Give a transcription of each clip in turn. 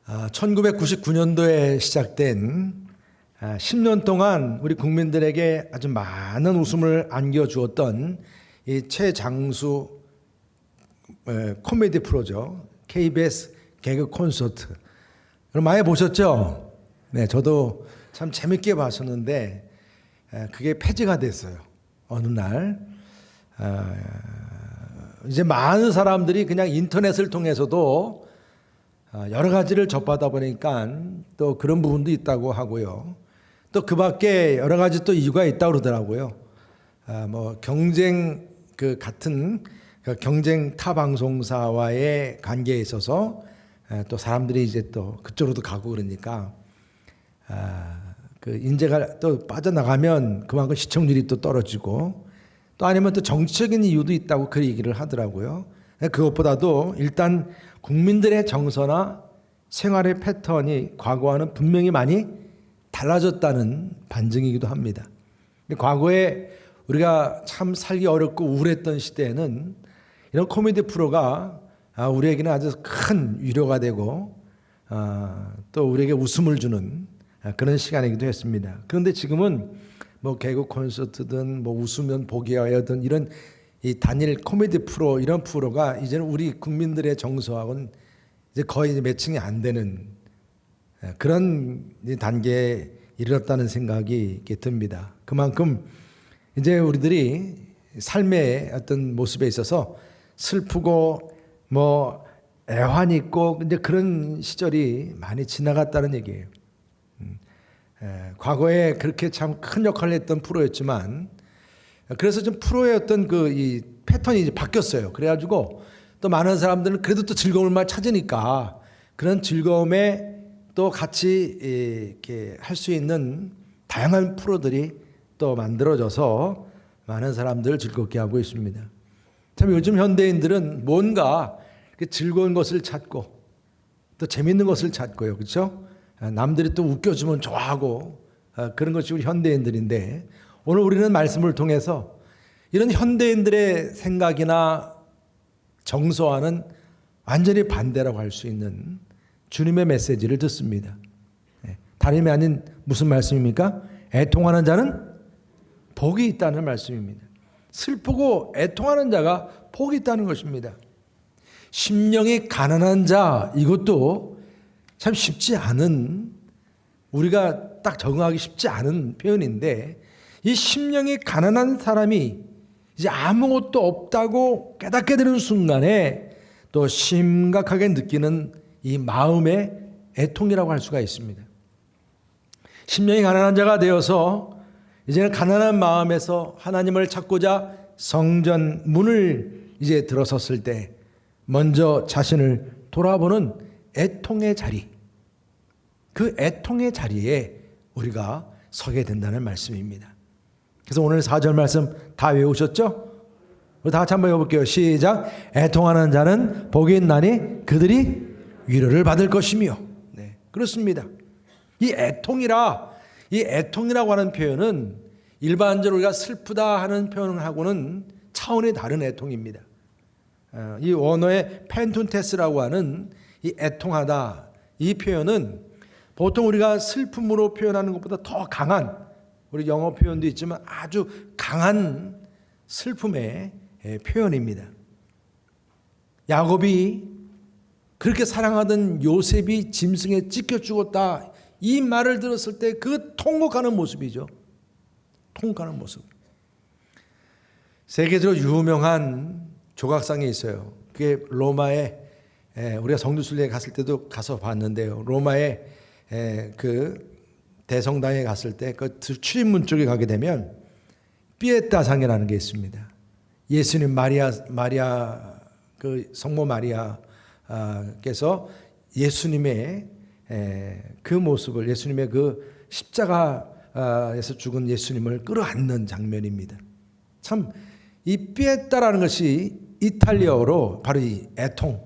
1999년도에 시작된 10년 동안 우리 국민들에게 아주 많은 웃음을 안겨주었던 이 최장수 코미디 프로죠. KBS 개그 콘서트. 그럼 많이 보셨죠? 네, 저도 참 재밌게 봤었는데 그게 폐지가 됐어요. 어느 날 이제 많은 사람들이 그냥 인터넷을 통해서도 여러 가지를 접하다 보니까 또 그런 부분도 있다고 하고요. 또 그 밖에 여러 가지 또 이유가 있다고 그러더라고요. 뭐 경쟁 같은 경쟁 타 방송사와의 관계에 있어서 또 사람들이 이제 또 그쪽으로도 가고 그러니까 그 인재가 또 빠져나가면 그만큼 시청률이 또 떨어지고 또 아니면 또 정치적인 이유도 있다고 그 얘기를 하더라고요. 그것보다도 일단 국민들의 정서나 생활의 패턴이 과거와는 분명히 많이 달라졌다는 반증이기도 합니다. 과거에 우리가 참 살기 어렵고 우울했던 시대에는 이런 코미디 프로가 우리에게는 아주 큰 위로가 되고 또 우리에게 웃음을 주는 그런 시간이기도 했습니다. 그런데 지금은 뭐 개그 콘서트든 뭐 웃으면 보기 하여든 이런 이 단일 코미디 프로 이런 프로가 이제는 우리 국민들의 정서하고는 이제 거의 이제 매칭이 안 되는 그런 단계에 이르렀다는 생각이 듭니다. 그만큼 이제 우리들이 삶의 어떤 모습에 있어서 슬프고 뭐 애환 있고 이제 그런 시절이 많이 지나갔다는 얘기예요. 과거에 그렇게 참 큰 역할을 했던 프로였지만 그래서 좀 프로의 어떤 이 패턴이 이제 바뀌었어요. 그래가지고 또 많은 사람들은 그래도 또 즐거움을 찾으니까 그런 즐거움에 또 같이 이렇게 할 수 있는 다양한 프로들이 또 만들어져서 많은 사람들을 즐겁게 하고 있습니다. 참 요즘 현대인들은 뭔가 즐거운 것을 찾고 또 재밌는 것을 찾고요. 그렇죠? 남들이 또 웃겨주면 좋아하고 그런 것이 우리 현대인들인데 오늘 우리는 말씀을 통해서 이런 현대인들의 생각이나 정서와는 완전히 반대라고 할 수 있는 주님의 메시지를 듣습니다. 다름이 아닌 무슨 말씀입니까? 애통하는 자는 복이 있다는 말씀입니다. 슬프고 애통하는 자가 복이 있다는 것입니다. 심령이 가난한 자, 이것도 참 쉽지 않은, 우리가 딱 적응하기 쉽지 않은 표현인데 이 심령이 가난한 사람이 이제 아무것도 없다고 깨닫게 되는 순간에 또 심각하게 느끼는 이 마음의 애통이라고 할 수가 있습니다. 심령이 가난한 자가 되어서 이제는 가난한 마음에서 하나님을 찾고자 성전 문을 이제 들어섰을 때 먼저 자신을 돌아보는 애통의 자리, 그 애통의 자리에 우리가 서게 된다는 말씀입니다. 그래서 오늘 4절 말씀 다 외우셨죠? 우리 다 같이 한번 해볼게요. 시작. 애통하는 자는 복이 있나니 그들이 위로를 받을 것이며. 네, 그렇습니다. 이 애통이라고 하는 표현은 일반적으로 우리가 슬프다 하는 표현하고는 차원이 다른 애통입니다. 이 원어의 펜툰테스라고 하는 이 애통하다, 이 표현은 보통 우리가 슬픔으로 표현하는 것보다 더 강한, 우리 영어 표현도 있지만 아주 강한 슬픔의 표현입니다. 야곱이 그렇게 사랑하던 요셉이 짐승에 찢겨 죽었다, 이 말을 들었을 때 그 통곡하는 모습이죠. 통곡하는 모습. 세계적으로 유명한 조각상이 있어요. 그게 로마에, 우리가 성지순례에 갔을 때도 가서 봤는데요. 로마에 그 대성당에 갔을 때 그 출입문 쪽에 가게 되면 피에타상이라는 게 있습니다. 예수님 마리아 그 성모 마리아께서 예수님의 그 모습을, 예수님의 그 십자가에서 죽은 예수님을 끌어안는 장면입니다. 참 이 피에타라는 것이 이탈리아어로 바로 이 애통,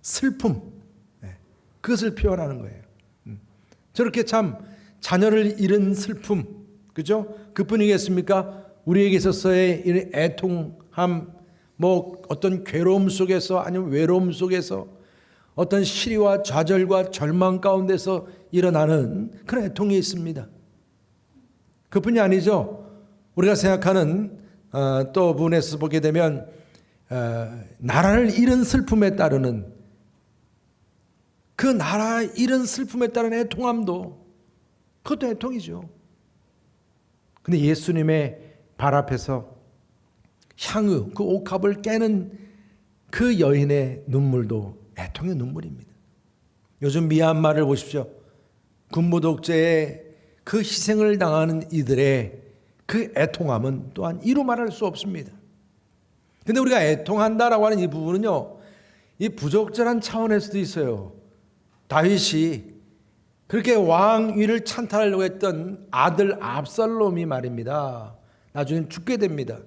슬픔, 그것을 표현하는 거예요. 저렇게 참 자녀를 잃은 슬픔, 그죠? 그뿐이겠습니까? 우리에게 있어서의 이 애통함, 뭐 어떤 괴로움 속에서 아니면 외로움 속에서 어떤 시리와 좌절과 절망 가운데서 일어나는 그런 애통이 있습니다. 그뿐이 아니죠. 우리가 생각하는 또 부분에서 보게 되면 나라를 잃은 슬픔에 따르는 그 나라 잃은 슬픔에 따른 애통함도 그것도 애통이죠. 근데 예수님의 발 앞에서 향유, 그 옥합을 깨는 그 여인의 눈물도 애통의 눈물입니다. 요즘 미얀마를 보십시오. 군부 독재의 그 희생을 당하는 이들의 그 애통함은 또한 이루 말할 수 없습니다. 근데 우리가 애통한다라고 하는 이 부분은요, 이 부적절한 차원에서도 있어요. 다윗이 그렇게 왕위를 찬탈하려고 했던 아들 압살롬이 말입니다, 나중에 죽게 됩니다.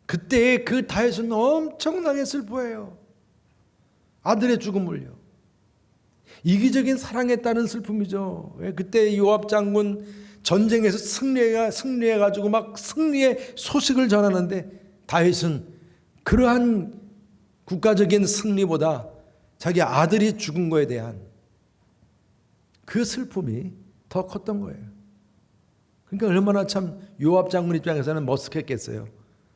그때 그 다윗은 엄청나게 슬퍼해요. 아들의 죽음을요. 이기적인 사랑에 따른 슬픔이죠. 그때 요압 장군 전쟁에서 승리해가지고 막 승리의 소식을 전하는데 다윗은 그러한 국가적인 승리보다 자기 아들이 죽은 거에 대한 그 슬픔이 더 컸던 거예요. 그러니까 얼마나 참 요압 장군 입장에서는 머쓱했겠어요.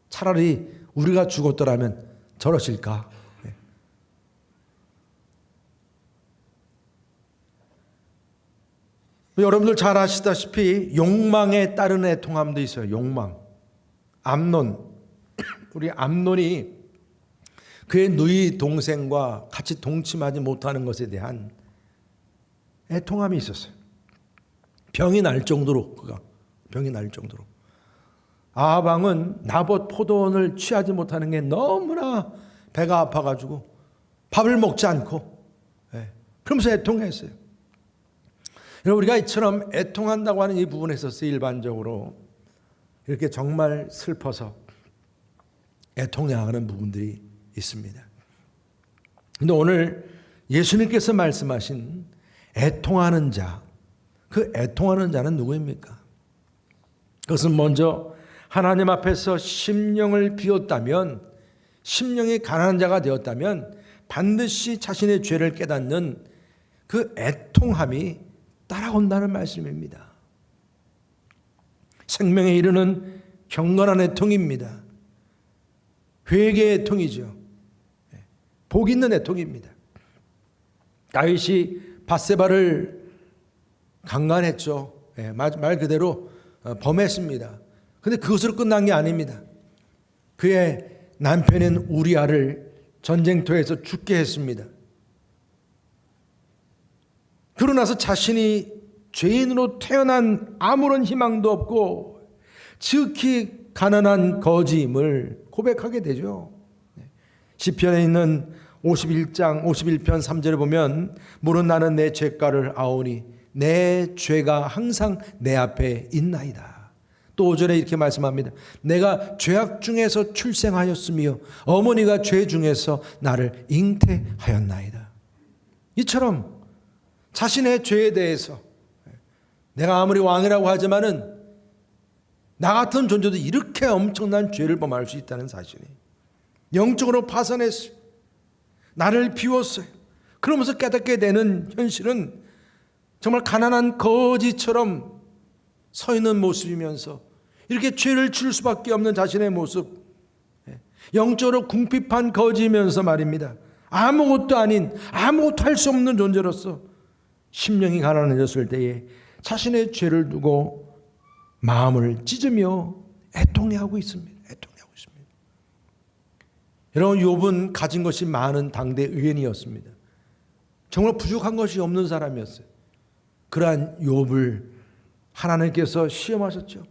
차라리 우리가 죽었더라면 저러실까. 여러분들 잘 아시다시피 욕망에 따른 애통함도 있어요. 욕망. 암논, 우리 암논이 그의 누이 동생과 같이 동침하지 못하는 것에 대한 애통함이 있었어요. 병이 날 정도로, 그가 병이 날 정도로. 아합 왕은 나봇 포도원을 취하지 못하는 게 너무나 배가 아파가지고 밥을 먹지 않고, 그러면서 애통했어요. 여러분, 우리가 이처럼 애통한다고 하는 이 부분에 있어서 일반적으로 이렇게 정말 슬퍼서 애통해하는 부분들이 있습니다. 그런데 오늘 예수님께서 말씀하신 애통하는 자, 그 애통하는 자는 누구입니까? 그것은 먼저 하나님 앞에서 심령을 비웠다면, 심령이 가난한 자가 되었다면 반드시 자신의 죄를 깨닫는 그 애통함이 따라온다는 말씀입니다. 생명에 이르는 경건한 애통입니다. 회개의 애통이죠. 복 있는 애통입니다. 다윗이 밧세바를 강간했죠. 말 그대로 범했습니다. 그런데 그것으로 끝난 게 아닙니다. 그의 남편인 우리아를 전쟁터에서 죽게 했습니다. 그러고 나서 자신이 죄인으로 태어난 아무런 희망도 없고 지극히 가난한 거지임을 고백하게 되죠. 시편에 있는 51장 51편 3절에 보면 물은 나는 내 죄가를 아오니 내 죄가 항상 내 앞에 있나이다. 또 5절에 이렇게 말씀합니다. 내가 죄악 중에서 출생하였으며 어머니가 죄 중에서 나를 잉태하였나이다. 이처럼 자신의 죄에 대해서, 내가 아무리 왕이라고 하지만은 나 같은 존재도 이렇게 엄청난 죄를 범할 수 있다는 사실이, 영적으로 파산했어요. 나를 비웠어요. 그러면서 깨닫게 되는 현실은 정말 가난한 거지처럼 서 있는 모습이면서 이렇게 죄를 줄 수밖에 없는 자신의 모습, 영적으로 궁핍한 거지면서 말입니다. 아무것도 아닌, 아무것도 할 수 없는 존재로서 심령이 가난해졌을 때에 자신의 죄를 두고 마음을 찢으며 애통해하고 있습니다. 애통해하고 있습니다. 여러분, 욥은 가진 것이 많은 당대 의인이었습니다. 정말 부족한 것이 없는 사람이었어요. 그러한 욥을 하나님께서 시험하셨죠.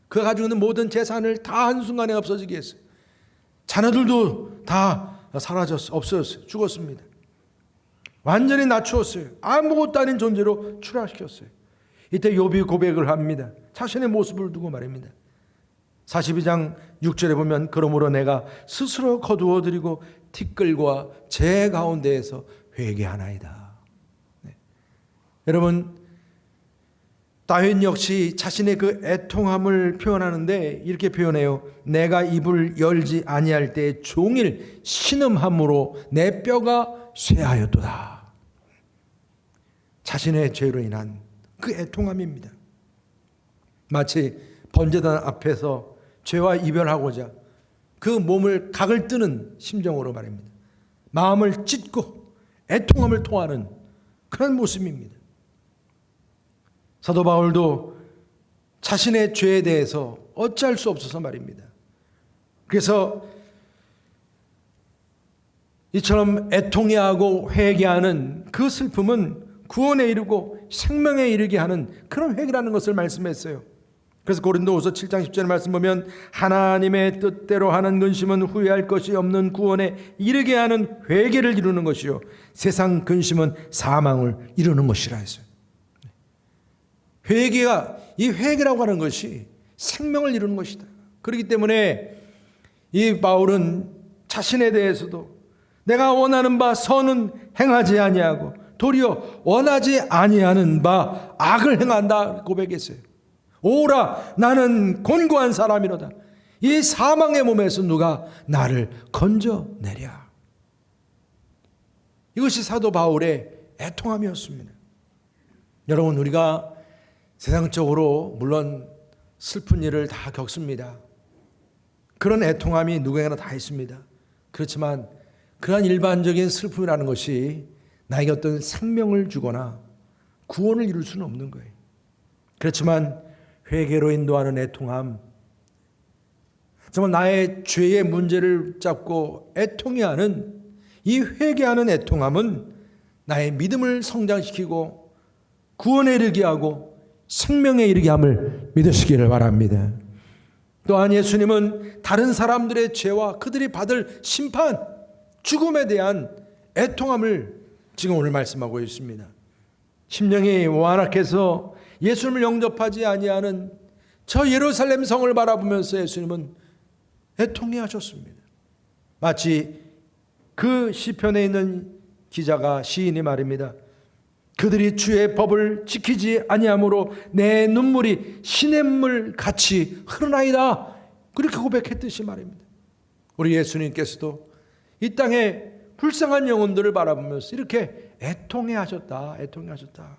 그가 가지고 있는 모든 재산을 다 한순간에 없어지게 했어요. 자녀들도 다 사라졌어요. 없어졌어요. 죽었습니다. 완전히 낮추었어요. 아무것도 아닌 존재로 추락시켰어요. 이때 욥이 고백을 합니다. 자신의 모습을 두고 말입니다. 42장 6절에 보면 그러므로 내가 스스로 거두어드리고 티끌과 재 가운데에서 회개하나이다. 여러분, 다윗 역시 자신의 그 애통함을 표현하는데 이렇게 표현해요. 내가 입을 열지 아니할 때 종일 신음함으로 내 뼈가 쇠하였도다. 자신의 죄로 인한 그 애통함입니다. 마치 번제단 앞에서 죄와 이별하고자 그 몸을 각을 뜨는 심정으로 말입니다. 마음을 찢고 애통함을 토하는 그런 모습입니다. 사도 바울도 자신의 죄에 대해서 어찌할 수 없어서 말입니다. 그래서 이처럼 애통해하고 회개하는 그 슬픔은 구원에 이르고 생명에 이르게 하는 그런 회개라는 것을 말씀했어요. 그래서 고린도후서 7장 10절 말씀 보면 하나님의 뜻대로 하는 근심은 후회할 것이 없는 구원에 이르게 하는 회개를 이루는 것이요 세상 근심은 사망을 이루는 것이라 했어요. 회개가, 이 회개라고 하는 것이 생명을 이루는 것이다. 그렇기 때문에 이 바울은 자신에 대해서도 내가 원하는 바 선은 행하지 아니하고 도리어 원하지 아니하는 바 악을 행한다 고백했어요. 오라 나는 곤고한 사람이로다. 이 사망의 몸에서 누가 나를 건져내랴. 이것이 사도 바울의 애통함이었습니다. 여러분, 우리가 세상적으로 물론 슬픈 일을 다 겪습니다. 그런 애통함이 누구에게나 다 있습니다. 그렇지만 그러한 일반적인 슬픔이라는 것이 나에게 어떤 생명을 주거나 구원을 이룰 수는 없는 거예요. 그렇지만 회개로 인도하는 애통함, 정말 나의 죄의 문제를 잡고 애통해하는 이 회개하는 애통함은 나의 믿음을 성장시키고 구원에 이르게 하고 생명에 이르게 함을 믿으시기를 바랍니다. 또한 예수님은 다른 사람들의 죄와 그들이 받을 심판, 죽음에 대한 애통함을 지금 오늘 말씀하고 있습니다. 심령이 완악해서 예수님을 영접하지 아니하는 저 예루살렘 성을 바라보면서 예수님은 애통해 하셨습니다. 마치 그 시편에 있는 기자가, 시인이 말입니다. 그들이 주의 법을 지키지 아니하므로 내 눈물이 시냇물 같이 흐르나이다. 그렇게 고백했듯이 말입니다. 우리 예수님께서도 이 땅에 불쌍한 영혼들을 바라보면서 이렇게 애통해 하셨다. 애통해 하셨다.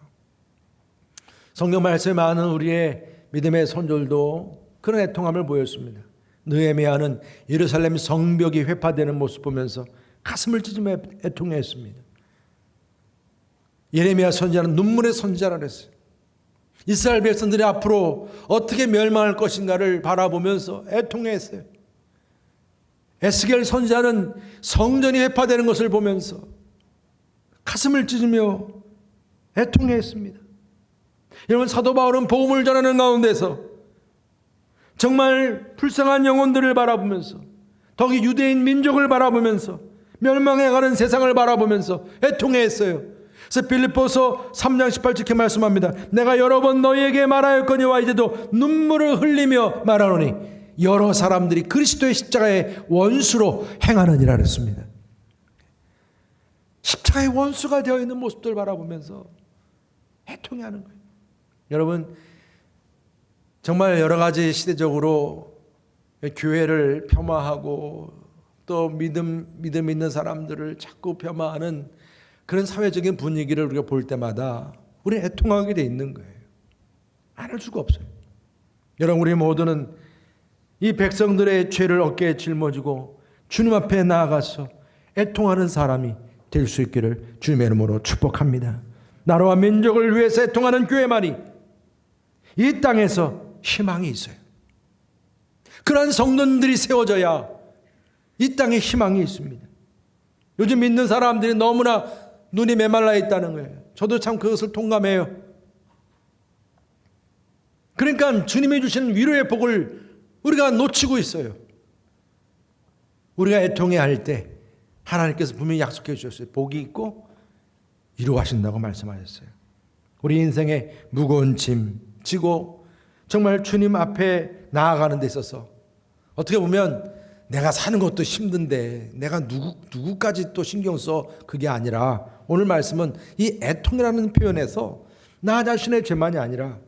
성경 말씀에 많은 우리의 믿음의 선조들도 그런 애통함을 보였습니다. 느헤미야는 예루살렘 성벽이 회파되는 모습 보면서 가슴을 찢으며 애통했습니다. 예레미야 선지자는 눈물의 선지자라 그랬어요. 이스라엘 백성들이 앞으로 어떻게 멸망할 것인가를 바라보면서 애통했어요. 에스겔 선지자는 성전이 회파되는 것을 보면서 가슴을 찢으며 애통했습니다. 여러분, 사도 바울은 복음을 전하는 가운데서 정말 불쌍한 영혼들을 바라보면서, 더기 유대인 민족을 바라보면서, 멸망해 가는 세상을 바라보면서 애통했어요. 그래서 빌립보서 3장 18절 이렇게 말씀합니다. 내가 여러 번 너희에게 말하였거니와 이제도 눈물을 흘리며 말하노니 여러 사람들이 그리스도의 십자가의 원수로 행하느니라 그랬습니다. 십자가의 원수가 되어 있는 모습들 바라보면서 애통해하는 거예요. 여러분, 정말 여러 가지 시대적으로 교회를 폄하하고 또 믿음 있는 사람들을 자꾸 폄하하는 그런 사회적인 분위기를 우리가 볼 때마다 우리는 애통하게 돼 있는 거예요. 안 할 수가 없어요. 여러분, 우리 모두는 이 백성들의 죄를 어깨에 짊어지고 주님 앞에 나아가서 애통하는 사람이 될 수 있기를 주님의 이름으로 축복합니다. 나라와 민족을 위해서 애통하는 교회만이 이 땅에서 희망이 있어요. 그러한 성도들이 세워져야 이 땅에 희망이 있습니다. 요즘 믿는 사람들이 너무나 눈이 메말라 있다는 거예요. 저도 참 그것을 동감해요. 그러니까 주님이 주시는 위로의 복을 우리가 놓치고 있어요. 우리가 애통해야 할 때 하나님께서 분명히 약속해 주셨어요. 복이 있고 위로하신다고 말씀하셨어요. 우리 인생의 무거운 짐 지고 정말 주님 앞에 나아가는 데 있어서 어떻게 보면 내가 사는 것도 힘든데 내가 누구까지 또 신경 써, 그게 아니라 오늘 말씀은 이 애통이라는 표현에서 나 자신의 죄만이 아니라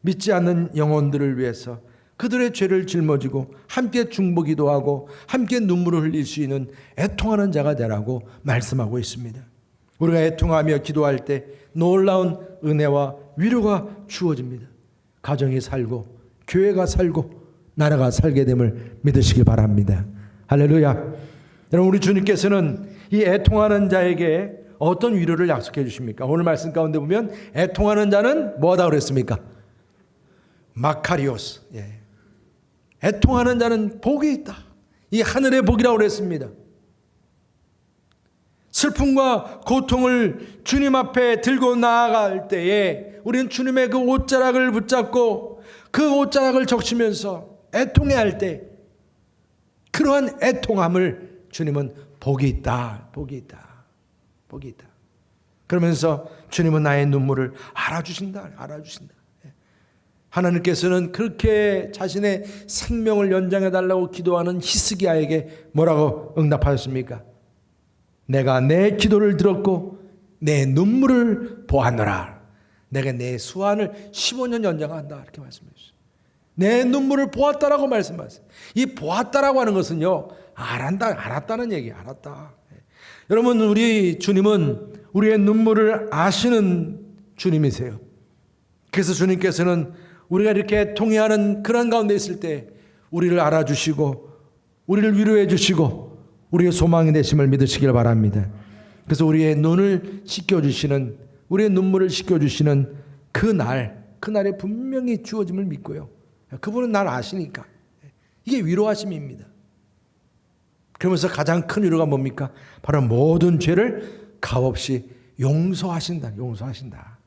믿지 않는 영혼들을 위해서 그들의 죄를 짊어지고 함께 중보기도 하고 함께 눈물을 흘릴 수 있는 애통하는 자가 되라고 말씀하고 있습니다. 우리가 애통하며 기도할 때 놀라운 은혜와 위로가 주어집니다. 가정이 살고 교회가 살고 나라가 살게 됨을 믿으시기 바랍니다. 할렐루야. 여러분, 우리 주님께서는 이 애통하는 자에게 어떤 위로를 약속해 주십니까? 오늘 말씀 가운데 보면 애통하는 자는 뭐하다 그랬습니까? 마카리오스. 애통하는 자는 복이 있다. 이 하늘의 복이라고 그랬습니다. 슬픔과 고통을 주님 앞에 들고 나아갈 때에 우리는 주님의 그 옷자락을 붙잡고 그 옷자락을 적시면서 애통해야 할 때 그러한 애통함을 주님은 복이 있다, 복이 있다, 복이 있다. 그러면서 주님은 나의 눈물을 알아주신다, 알아주신다. 하나님께서는 그렇게 자신의 생명을 연장해달라고 기도하는 히스기야에게 뭐라고 응답하셨습니까? 내가 내 기도를 들었고 내 눈물을 보았노라. 내가 내 수완을 15년 연장한다. 이렇게 말씀하셨어요. 내 눈물을 보았다라고 말씀하셨어요. 이 보았다라고 하는 것은요, 알았다는 얘기예요. 알았다. 여러분, 우리 주님은 우리의 눈물을 아시는 주님이세요. 그래서 주님께서는 우리가 이렇게 통회하는 그런 가운데 있을 때 우리를 알아주시고 우리를 위로해 주시고 우리의 소망이 되심을 믿으시길 바랍니다. 그래서 우리의 눈을 씻겨주시는, 우리의 눈물을 씻겨주시는 그날에 분명히 주어짐을 믿고요. 그분은 날 아시니까. 이게 위로하심입니다. 그러면서 가장 큰 위로가 뭡니까? 바로 모든 죄를 값없이 용서하신다. 용서하신다.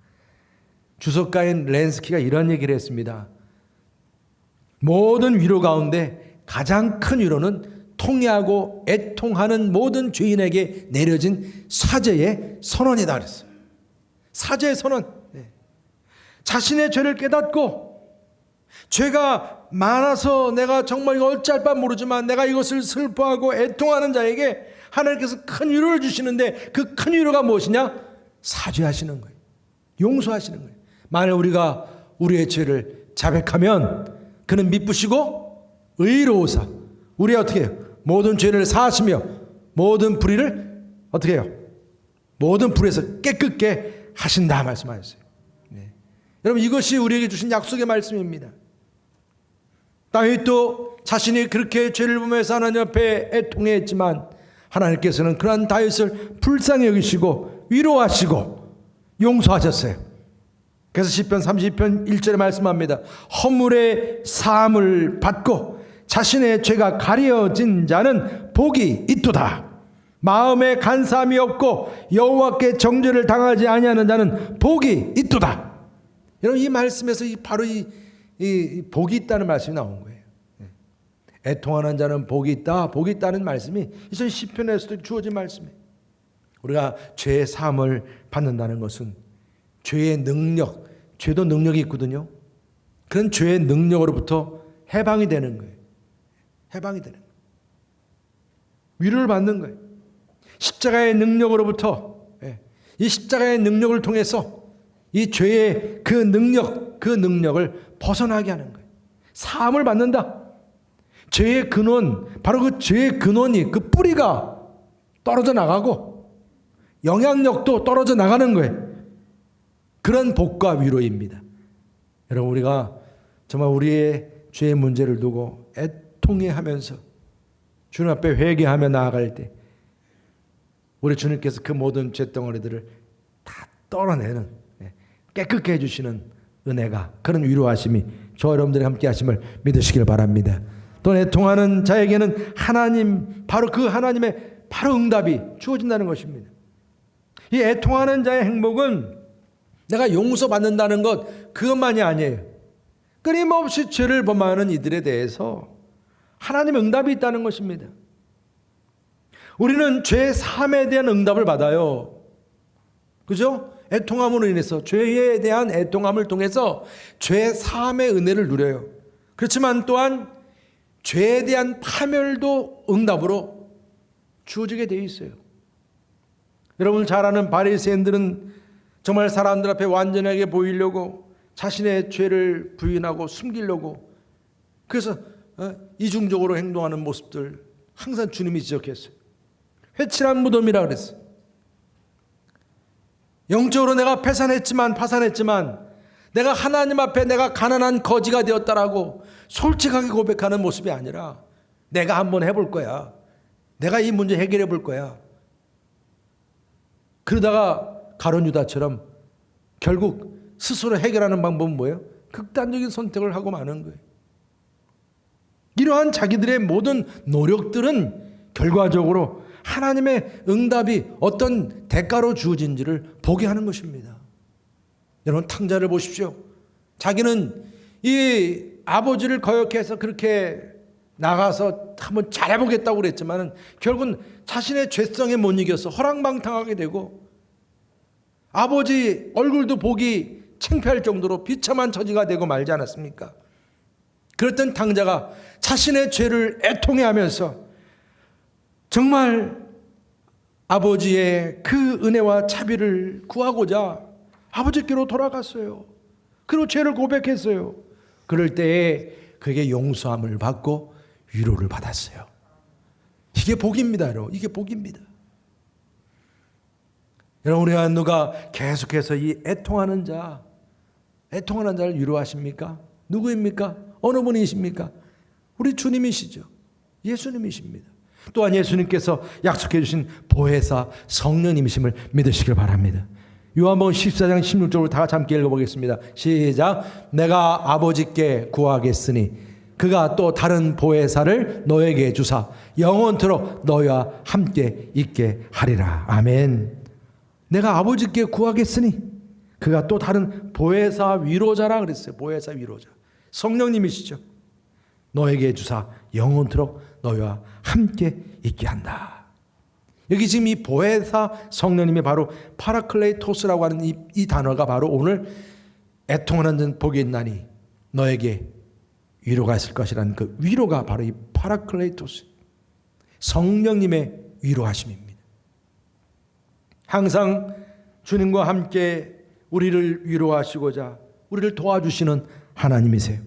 주석가인 렌스키가 이런 얘기를 했습니다. 모든 위로 가운데 가장 큰 위로는 통회하고 애통하는 모든 죄인에게 내려진 사죄의 선언이다 그랬어요. 사죄의 선언. 자신의 죄를 깨닫고 죄가 많아서 내가 정말 이거 어찌할 바 모르지만 내가 이것을 슬퍼하고 애통하는 자에게 하나님께서 큰 위로를 주시는데 그 큰 위로가 무엇이냐? 사죄하시는 거예요. 용서하시는 거예요. 만일 우리가 우리의 죄를 자백하면 그는 미쁘시고 의로우사 우리 어떻게 해요? 모든 죄를 사하시며 모든 불의를 어떻게 해요? 모든 불에서 깨끗게 하신다 말씀하셨어요. 여러분, 이것이 우리에게 주신 약속의 말씀입니다. 다윗도 자신이 그렇게 죄를 범해서 하나님 앞에 애통했지만 하나님께서는 그러한 다윗을 불쌍히 여기시고 위로하시고 용서하셨어요. 그래서 시편 30편 1절에 말씀합니다. 허물의 사함을 받고 자신의 죄가 가려진 자는 복이 있도다. 마음에 간사함이 없고 여호와께 정죄를 당하지 아니하는 자는 복이 있도다. 여러분, 이 말씀에서 바로 이 복이 있다는 말씀이 나온 거예요. 애통하는 자는 복이 있다, 복이 있다는 말씀이 이전 시편에서도 주어진 말씀이에요. 우리가 죄의 사함을 받는다는 것은 죄의 능력, 죄도 능력이 있거든요. 그런 죄의 능력으로부터 해방이 되는 거예요. 해방이 되는 거예요. 위로를 받는 거예요. 십자가의 능력으로부터, 이 십자가의 능력을 통해서 이 죄의 그 능력을 벗어나게 하는 거예요. 사함을 받는다. 죄의 근원, 바로 그 죄의 근원이, 그 뿌리가 떨어져 나가고 영향력도 떨어져 나가는 거예요. 그런 복과 위로입니다. 여러분, 우리가 정말 우리의 죄의 문제를 두고 애통해하면서 주님 앞에 회개하며 나아갈 때 우리 주님께서 그 모든 죄덩어리들을 다 떨어내는, 깨끗게 해주시는 은혜가, 그런 위로하심이 저와 여러분들이 함께 하심을 믿으시길 바랍니다. 또 애통하는 자에게는 하나님, 바로 그 하나님의 바로 응답이 주어진다는 것입니다. 이 애통하는 자의 행복은 내가 용서받는다는 것, 그것만이 아니에요. 끊임없이 죄를 범하는 이들에 대해서 하나님의 응답이 있다는 것입니다. 우리는 죄 사함에 대한 응답을 받아요. 그죠? 애통함으로 인해서, 죄에 대한 애통함을 통해서 죄 사함의 은혜를 누려요. 그렇지만 또한 죄에 대한 파멸도 응답으로 주어지게 되어 있어요. 여러분 잘 아는 바리새인들은 정말 사람들 앞에 완전하게 보이려고 자신의 죄를 부인하고 숨기려고 그래서 이중적으로 행동하는 모습들 항상 주님이 지적했어요. 회칠한 무덤이라 그랬어요. 영적으로 내가 파산했지만 내가 하나님 앞에 내가 가난한 거지가 되었다라고 솔직하게 고백하는 모습이 아니라 내가 한번 해볼 거야. 내가 이 문제 해결해 볼 거야. 그러다가 가룟 유다처럼 결국 스스로 해결하는 방법은 뭐예요? 극단적인 선택을 하고 마는 거예요. 이러한 자기들의 모든 노력들은 결과적으로 하나님의 응답이 어떤 대가로 주어진지를 보게 하는 것입니다. 여러분 탕자를 보십시오. 자기는 이 아버지를 거역해서 그렇게 나가서 한번 잘해보겠다고 그랬지만 결국은 자신의 죄성에 못 이겨서 허랑방탕하게 되고 아버지 얼굴도 보기 창피할 정도로 비참한 처지가 되고 말지 않았습니까? 그랬던 탕자가 자신의 죄를 애통해하면서 정말 아버지의 그 은혜와 자비를 구하고자 아버지께로 돌아갔어요. 그리고 죄를 고백했어요. 그럴 때에 그에게 용서함을 받고 위로를 받았어요. 이게 복입니다, 여러분. 이게 복입니다. 여러분, 우리가 누가 계속해서 이 애통하는 자를 위로하십니까? 누구입니까? 어느 분이십니까? 우리 주님이시죠. 예수님이십니다. 또한 예수님께서 약속해 주신 보혜사 성령님이심을 믿으시길 바랍니다. 요한복음 14장 16절을 다 같이 함께 읽어보겠습니다. 시작. 내가 아버지께 구하겠으니 그가 또 다른 보혜사를 너에게 주사 영원토록 너희와 함께 있게 하리라. 아멘. 내가 아버지께 구하겠으니 그가 또 다른 보혜사 위로자라 그랬어요. 보혜사 위로자. 성령님이시죠. 너에게 주사 영원토록 너희와 함께 있게 한다. 여기 지금 이 보혜사 성령님이 바로 파라클레이토스라고 하는 이 단어가 바로 오늘 애통하는 복이 있나니 너에게 위로가 있을 것이라는 그 위로가 바로 이 파라클레이토스 성령님의 위로하심입니다. 항상 주님과 함께 우리를 위로하시고자 우리를 도와주시는 하나님이세요.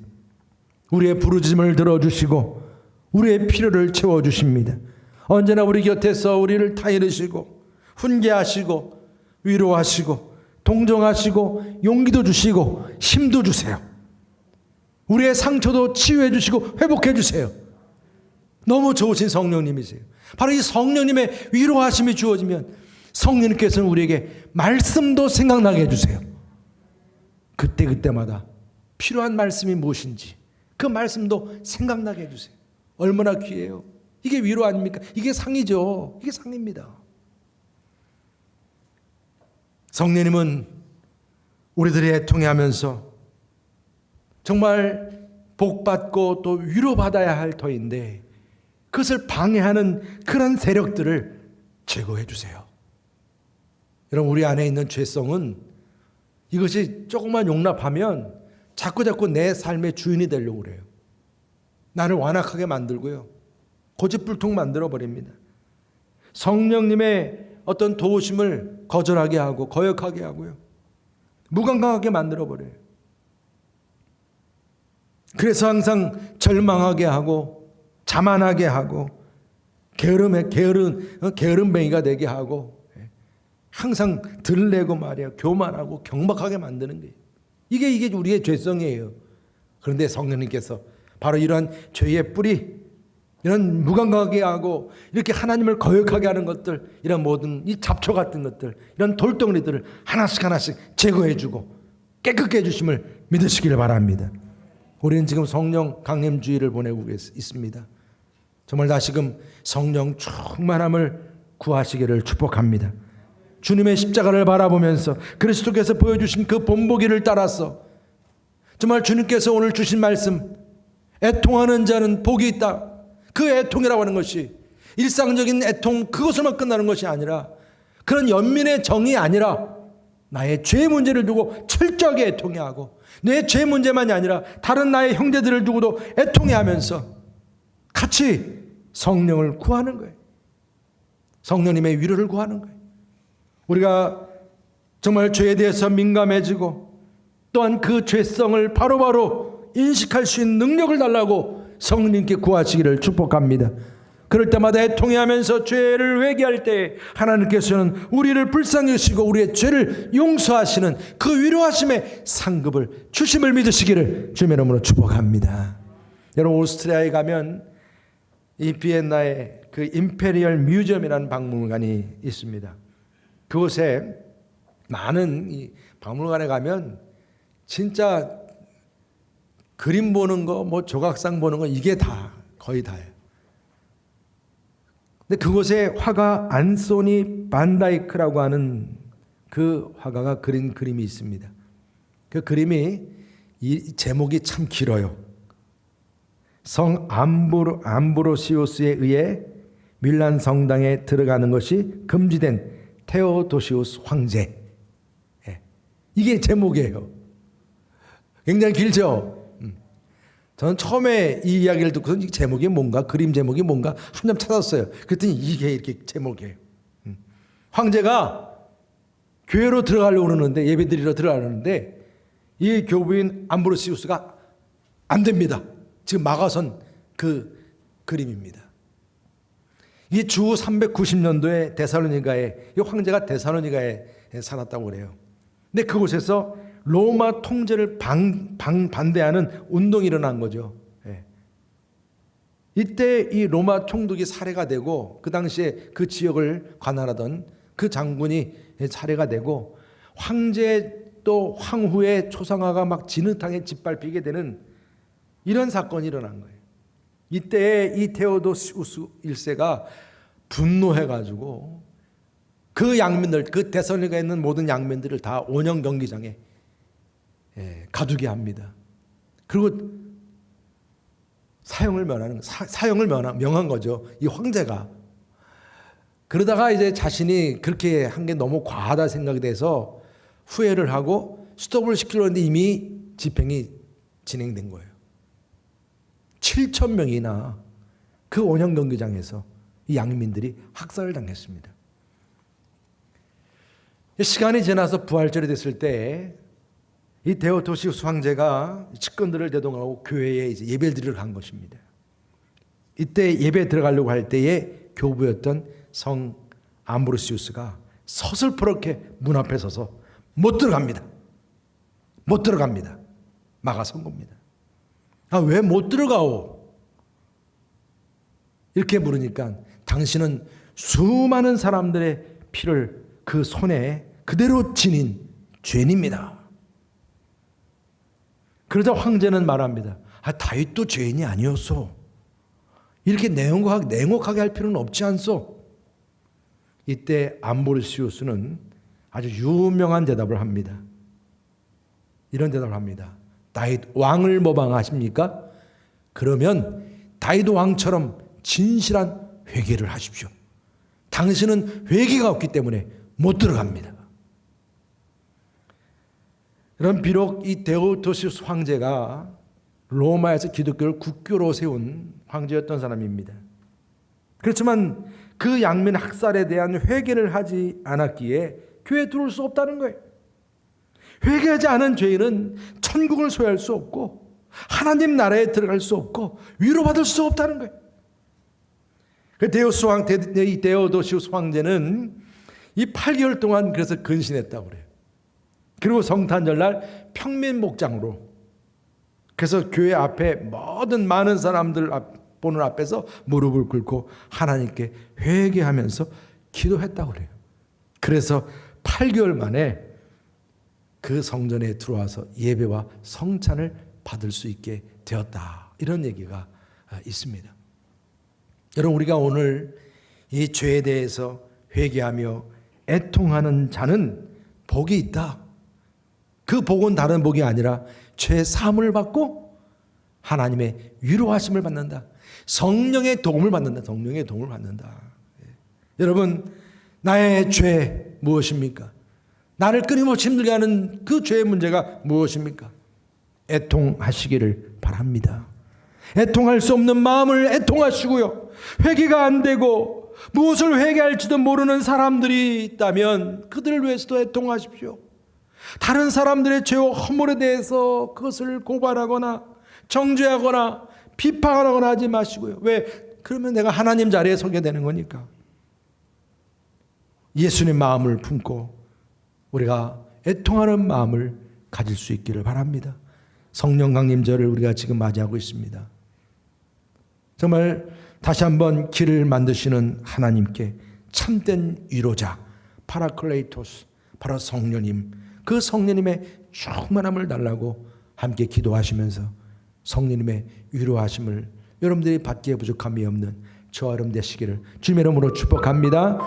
우리의 부르짖음을 들어주시고 우리의 필요를 채워주십니다. 언제나 우리 곁에서 우리를 타이르시고 훈계하시고 위로하시고 동정하시고 용기도 주시고 힘도 주세요. 우리의 상처도 치유해 주시고 회복해 주세요. 너무 좋으신 성령님이세요. 바로 이 성령님의 위로하심이 주어지면 성령님께서는 우리에게 말씀도 생각나게 해주세요. 그때마다 필요한 말씀이 무엇인지 그 말씀도 생각나게 해주세요. 얼마나 귀해요. 이게 위로 아닙니까? 이게 상이죠. 이게 상입니다. 성령님은 우리들이 애통해하면서 정말 복받고 또 위로받아야 할 터인데 그것을 방해하는 그런 세력들을 제거해 주세요. 여러분, 우리 안에 있는 죄성은 이것이 조금만 용납하면 자꾸 내 삶의 주인이 되려고 그래요. 나를 완악하게 만들고요. 고집불통 만들어버립니다. 성령님의 어떤 도우심을 거절하게 하고 거역하게 하고요. 무감각하게 만들어버려요. 그래서 항상 절망하게 하고 자만하게 하고 게으름뱅이가 되게 하고 항상 들내고 말이야 교만하고 경박하게 만드는 거예요. 이게 우리의 죄성이에요. 그런데 성령님께서 바로 이러한 죄의 뿌리, 이런 무감각하게 하고 이렇게 하나님을 거역하게 하는 것들, 이런 모든 이 잡초 같은 것들, 이런 돌덩이들을 하나씩 제거해주고 깨끗게 해주심을 믿으시기를 바랍니다. 우리는 지금 성령 강림주의를 보내고 있습니다. 정말 다시금 성령 충만함을 구하시기를 축복합니다. 주님의 십자가를 바라보면서 그리스도께서 보여주신 그 본보기를 따라서 정말 주님께서 오늘 주신 말씀, 애통하는 자는 복이 있다. 그 애통이라고 하는 것이 일상적인 애통 그것으로만 끝나는 것이 아니라 그런 연민의 정이 아니라 나의 죄 문제를 두고 철저하게 애통해 하고 내 죄 문제만이 아니라 다른 나의 형제들을 두고도 애통해 하면서 같이 성령을 구하는 거예요. 성령님의 위로를 구하는 거예요. 우리가 정말 죄에 대해서 민감해지고 또한 그 죄성을 바로바로 인식할 수 있는 능력을 달라고 성령님께 구하시기를 축복합니다. 그럴 때마다 애통해하면서 죄를 회개할 때 하나님께서는 우리를 불쌍히 여시고 우리의 죄를 용서하시는 그 위로하심의 상급을 주심을 믿으시기를 주님의 이름으로 축복합니다. 여러분, 오스트리아에 가면 이 비엔나에 그 임페리얼 뮤지엄이라는 박물관이 있습니다. 그곳에 많은 이 박물관에 가면 진짜 그림 보는 거, 뭐 조각상 보는 거, 이게 다 거의 다예요. 근데 그곳에 화가 안소니 반다이크라고 하는 그 화가가 그린 그림이 있습니다. 그 그림이 이 제목이 참 길어요. 성 암브로시우스에 의해 밀란 성당에 들어가는 것이 금지된 테오도시우스 황제. 이게 제목이에요. 굉장히 길죠. 저는 처음에 이 이야기를 듣고서 제목이 뭔가, 그림 제목이 뭔가 한참 찾았어요. 그랬더니 이게 이렇게 제목이에요. 황제가 교회로 들어가려고 그러는데, 예배드리러 들어가려는데 이 교부인 암브로시우스가 안 됩니다. 지금 막아선 그 그림입니다. 이게 주 390년도에 데살로니가에, 이 황제가 데살로니가에 살았다고 그래요. 근데 그곳에서 로마 통제를 반대하는 운동이 일어난 거죠. 이때 이 로마 총독이 살해가 되고, 그 당시에 그 지역을 관할하던 그 장군이 살해가 되고, 황제 또 황후의 초상화가 막 진흙탕에 짓밟히게 되는 이런 사건이 일어난 거예요. 이때 이 테오도시우스 1세가 분노해가지고 그 양민들, 그 데살로니가에 있는 모든 양민들을 다 원형 경기장에 가두게 합니다. 그리고 사형을 명한 거죠. 이 황제가. 그러다가 이제 자신이 그렇게 한 게 너무 과하다 생각이 돼서 후회를 하고 스톱을 시키려는데 이미 집행이 진행된 거예요. 7,000명이나 그 원형 경기장에서 이 양민들이 학살을 당했습니다. 시간이 지나서 부활절이 됐을 때 이 데오도시우스 황제가 측근들을 대동하고 교회에 이제 예배를 드리러 간 것입니다. 이때 예배 들어가려고 할 때에 교부였던 성 암브로시우스가 서슬퍼렇게 문 앞에 서서 못 들어갑니다. 못 들어갑니다. 막아선 겁니다. 아, 왜 못 들어가오? 이렇게 물으니까 당신은 수많은 사람들의 피를 그 손에 그대로 지닌 죄인입니다. 그러자 황제는 말합니다. 아, 다윗도 죄인이 아니었소. 이렇게 냉혹하게 할 필요는 없지 않소. 이때 암브로시우스는 아주 유명한 대답을 합니다. 이런 대답을 합니다. 다윗 왕을 모방하십니까? 그러면 다윗 왕처럼 진실한 회개를 하십시오. 당신은 회개가 없기 때문에 못 들어갑니다. 그럼 비록 이 데오도시우스 황제가 로마에서 기독교를 국교로 세운 황제였던 사람입니다. 그렇지만 그 양민 학살에 대한 회개를 하지 않았기에 교회에 들어올 수 없다는 거예요. 회개하지 않은 죄인은 천국을 소유할 수 없고 하나님 나라에 들어갈 수 없고 위로받을 수 없다는 거예요. 데오도시우스 황제는 이 8개월 동안 그래서 근신했다고 그래요. 그리고 성탄절날 평민 목장으로, 그래서 교회 앞에 모든 많은 사람들 보는 앞에서 무릎을 꿇고 하나님께 회개하면서 기도했다고 그래요. 그래서 8개월 만에 그 성전에 들어와서 예배와 성찬을 받을 수 있게 되었다. 이런 얘기가 있습니다. 여러분, 우리가 오늘 이 죄에 대해서 회개하며 애통하는 자는 복이 있다. 그 복은 다른 복이 아니라 죄 사함을 받고 하나님의 위로하심을 받는다. 성령의 도움을 받는다. 성령의 도움을 받는다. 여러분, 나의 죄 무엇입니까? 나를 끊임없이 힘들게 하는 그 죄의 문제가 무엇입니까? 애통하시기를 바랍니다. 애통할 수 없는 마음을 애통하시고요. 회개가 안 되고 무엇을 회개할지도 모르는 사람들이 있다면 그들을 위해서도 애통하십시오. 다른 사람들의 죄와 허물에 대해서 그것을 고발하거나 정죄하거나 비판하거나 하지 마시고요. 왜? 그러면 내가 하나님 자리에 서게 되는 거니까. 예수님 마음을 품고 우리가 애통하는 마음을 가질 수 있기를 바랍니다. 성령 강림절을 우리가 지금 맞이하고 있습니다. 정말 다시 한번 길을 만드시는 하나님께 참된 위로자 파라클레이토스, 바로 성령님, 그 성령님의 충만함을 달라고 함께 기도하시면서 성령님의 위로하심을 여러분들이 받기에 부족함이 없는 저와 여러분 되시기를 주님의 이름으로 축복합니다.